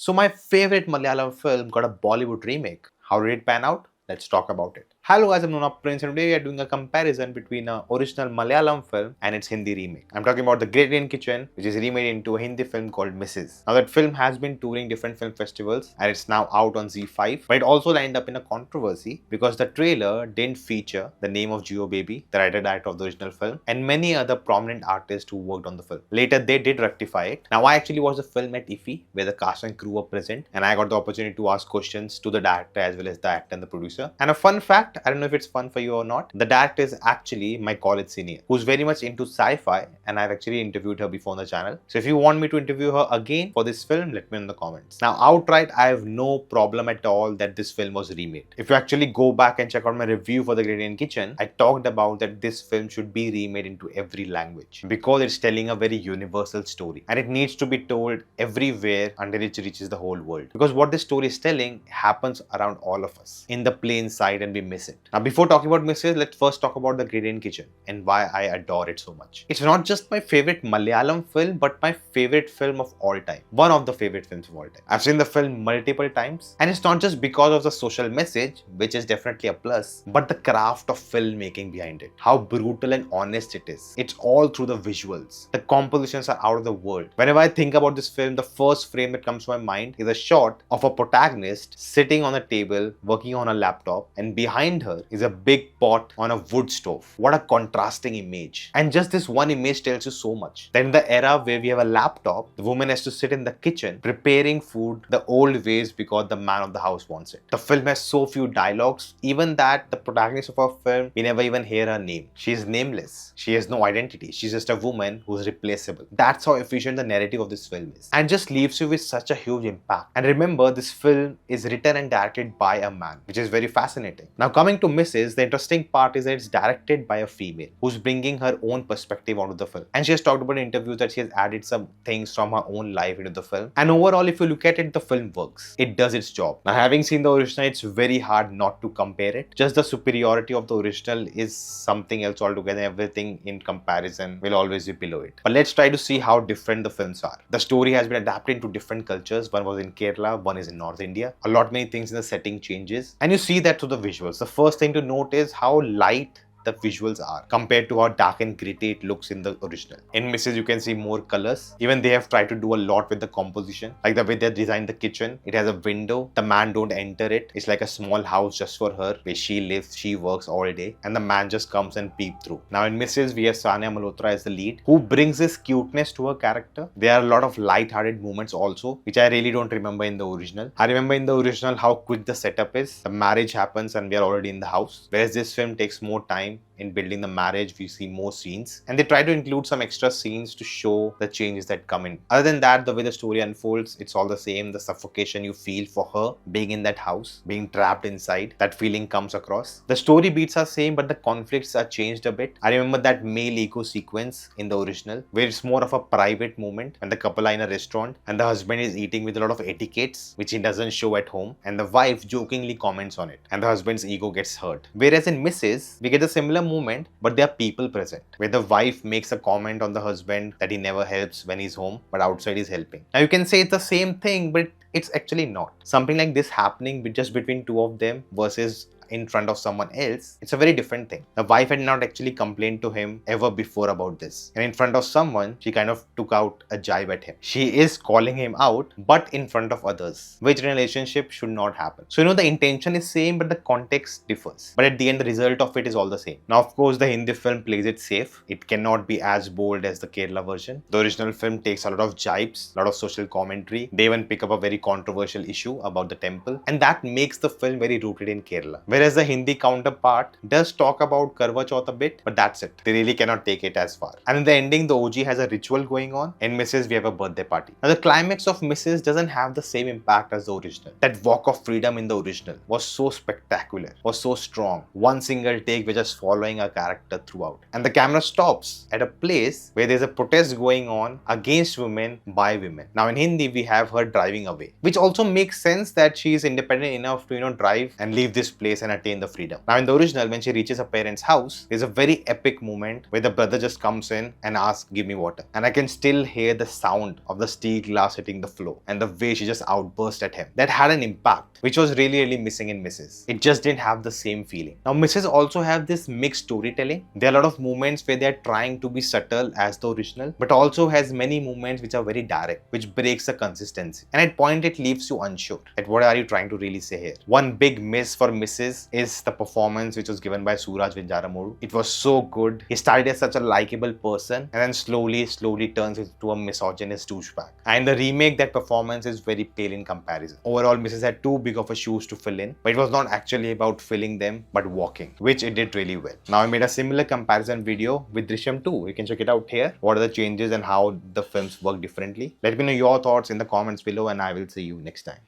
So my favorite Malayalam film got a Bollywood remake. How did it pan out? Let's talk about it. Hello guys, I'm Nona Prince and today we are doing a comparison between an original Malayalam film and its Hindi remake. I'm talking about The Great Indian Kitchen, which is remade into a Hindi film called Mrs. Now that film has been touring different film festivals and it's now out on Z5, but it also lined up in a controversy because the trailer didn't feature the name of Geo Baby, the writer-director of the original film, and many other prominent artists who worked on the film. Later they did rectify it. Now I actually watched the film at IFFI where the cast and crew were present and I got the opportunity to ask questions to the director as well as the actor and the producer. And a fun fact, I don't know if it's fun for you or not, the director is actually my college senior who's very much into sci-fi and I've actually interviewed her before on the channel. So if you want me to interview her again for this film, let me know in the comments. Now outright, I have no problem at all that this film was remade. If you actually go back and check out my review for The Great Indian Kitchen, I talked about that this film should be remade into every language because it's telling a very universal story and it needs to be told everywhere until it reaches the whole world. Because what this story is telling happens around all of us in the plain sight and we miss it. Now before talking about Mrs., let's first talk about The Great Indian Kitchen and why I adore it so much. It's not just my favorite Malayalam film but my favorite film of all time. One of the favorite films of all time. I've seen the film multiple times and it's not just because of the social message, which is definitely a plus, but the craft of filmmaking behind it. How brutal and honest it is. It's all through the visuals. The compositions are out of the world. Whenever I think about this film, the first frame that comes to my mind is a shot of a protagonist sitting on a table working on a laptop and behind her is a big pot on a wood stove. What a contrasting image. And just this one image tells you so much. That in the era where we have a laptop, the woman has to sit in the kitchen preparing food the old ways because the man of the house wants it. The film has so few dialogues, even that the protagonist of our film, we never even hear her name. She is nameless. She has no identity. She's just a woman who's replaceable. That's how efficient the narrative of this film is. And just leaves you with such a huge impact. And remember, this film is written and directed by a man, which is very fascinating. Now coming to Mrs., the interesting part is that it's directed by a female who's bringing her own perspective onto the film. And she has talked about in interviews that she has added some things from her own life into the film. And overall, if you look at it, the film works. It does its job. Now having seen the original, it's very hard not to compare it. Just the superiority of the original is something else altogether. Everything in comparison will always be below it. But let's try to see how different the films are. The story has been adapted into different cultures. One was in Kerala, one is in North India. A lot many things in the setting changes. And you see that through the visuals. The first thing to note is how light the visuals are compared to how dark and gritty it looks in the original. In Mrs., you can see more colors. Even they have tried to do a lot with the composition, like the way they designed the kitchen. It has a window. The man don't enter it. It's like a small house just for her where she lives, she works all day, and the man just comes and peep through. Now in Mrs., we have Sania Malhotra as the lead, who brings this cuteness to her character. There are a lot of light-hearted moments also, which I really don't remember in the original. I remember in the original how quick the setup is. The marriage happens and we are already in the house, whereas this film takes more time in building the marriage. We see more scenes and they try to include some extra scenes to show the changes that come in. Other than that, the way the story unfolds, it's all the same. The suffocation you feel for her being in that house, being trapped inside, that feeling comes across. The story beats are same, but the conflicts are changed a bit. I remember that male ego sequence in the original where it's more of a private moment when the couple are in a restaurant and the husband is eating with a lot of etiquettes which he doesn't show at home and the wife jokingly comments on it and the husband's ego gets hurt. Whereas in Mrs., we get a similar moment, but there are people present where the wife makes a comment on the husband that he never helps when he's home, but outside he's helping. Now you can say it's the same thing, but it's actually not. Something like this happening just between two of them versus in front of someone else, it's a very different thing. The wife had not actually complained to him ever before about this. And in front of someone, she kind of took out a jibe at him. She is calling him out, but in front of others, which in a relationship should not happen. So, the intention is same, but the context differs. But at the end, the result of it is all the same. Now, of course, the Hindi film plays it safe. It cannot be as bold as the Kerala version. The original film takes a lot of jibes, a lot of social commentary. They even pick up a very controversial issue about the temple. And that makes the film very rooted in Kerala. Whereas the Hindi counterpart does talk about Karwa Chauth a bit, but that's it. They really cannot take it as far. And in the ending, the OG has a ritual going on. In Mrs., we have a birthday party. Now, the climax of Mrs. doesn't have the same impact as the original. That walk of freedom in the original was so spectacular, was so strong. One single take, we're just following a character throughout. And the camera stops at a place where there's a protest going on against women by women. Now, in Hindi, we have her driving away, which also makes sense that she is independent enough to, drive and leave this place and and attain the freedom. Now in the original, when she reaches her parents' house, there's a very epic moment where the brother just comes in and asks, give me water. And I can still hear the sound of the steel glass hitting the floor and the way she just outburst at him. That had an impact, which was really missing in Mrs. It just didn't have the same feeling. Now Mrs. also have this mixed storytelling. There are a lot of moments where they're trying to be subtle as the original, but also has many moments which are very direct, which breaks the consistency. And at point it leaves you unsure at what are you trying to really say here. One big miss for Mrs. is the performance which was given by Suraj Venjaramodu. It was so good. He started as such a likable person and then slowly turns into a misogynist douchebag. And the remake, that performance is very pale in comparison. Overall, Mrs. had too big of a shoes to fill in, but it was not actually about filling them, but walking, which it did really well. Now I made a similar comparison video with Drishyam 2. You can check it out here. What are the changes and how the films work differently? Let me know your thoughts in the comments below, and I will see you next time.